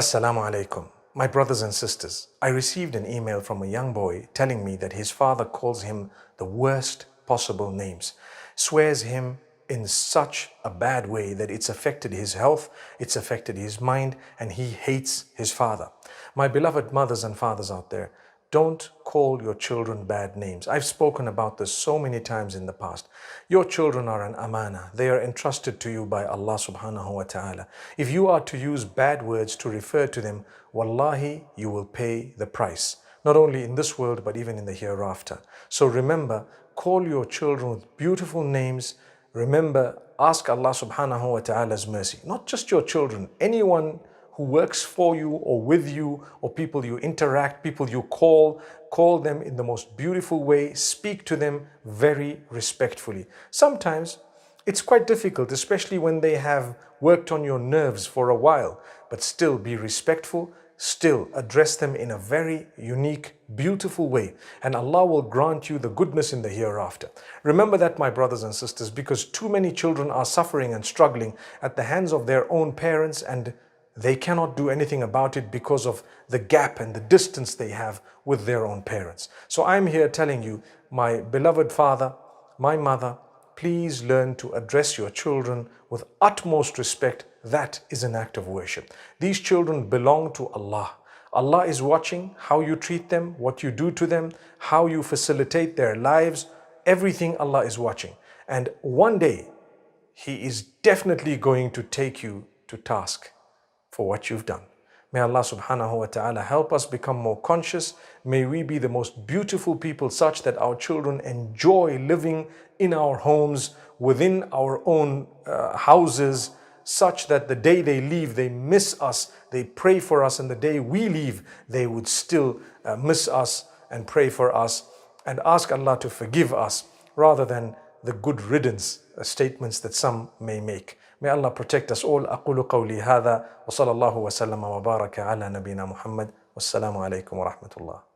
Assalamu alaikum. My brothers and sisters, I received an email from a young boy telling me that his father calls him the worst possible names, swears him in such a bad way that it's affected his health, it's affected his mind, and he hates his father. My beloved mothers and fathers out there, don't call your children bad names. I've spoken about this so many times in the past. Your children are an amana. They are entrusted to you by Allah subhanahu wa ta'ala. If you are to use bad words to refer to them, wallahi, you will pay the price. Not only in this world, but even in the hereafter. So remember, call your children with beautiful names. Remember, ask Allah subhanahu wa ta'ala's mercy. Not just your children, anyone who works for you or with you, or people you interact, people you call them in the most beautiful way, speak to them very respectfully. Sometimes it's quite difficult, especially when they have worked on your nerves for a while, but still be respectful, still address them in a very unique, beautiful way, and Allah will grant you the goodness in the hereafter. Remember that, my brothers and sisters, because too many children are suffering and struggling at the hands of their own parents, and they cannot do anything about it because of the gap and the distance they have with their own parents. So I'm here telling you, my beloved father, my mother, please learn to address your children with utmost respect. That is an act of worship. These children belong to Allah. Allah is watching how you treat them, what you do to them, how you facilitate their lives. Everything Allah is watching. And one day, He is definitely going to take you to task for what you've done. May Allah subhanahu wa ta'ala help us become more conscious. May we be the most beautiful people, such that our children enjoy living in our homes, within our own houses, such that the day they leave, they miss us, they pray for us, and the day we leave, they would still miss us and pray for us and ask Allah to forgive us, rather than the good riddance statements that some may make. May Allah protect us all. أقول قولي هذا وصلى الله وسلم وبارك على نبينا محمد والسلام عليكم ورحمة الله.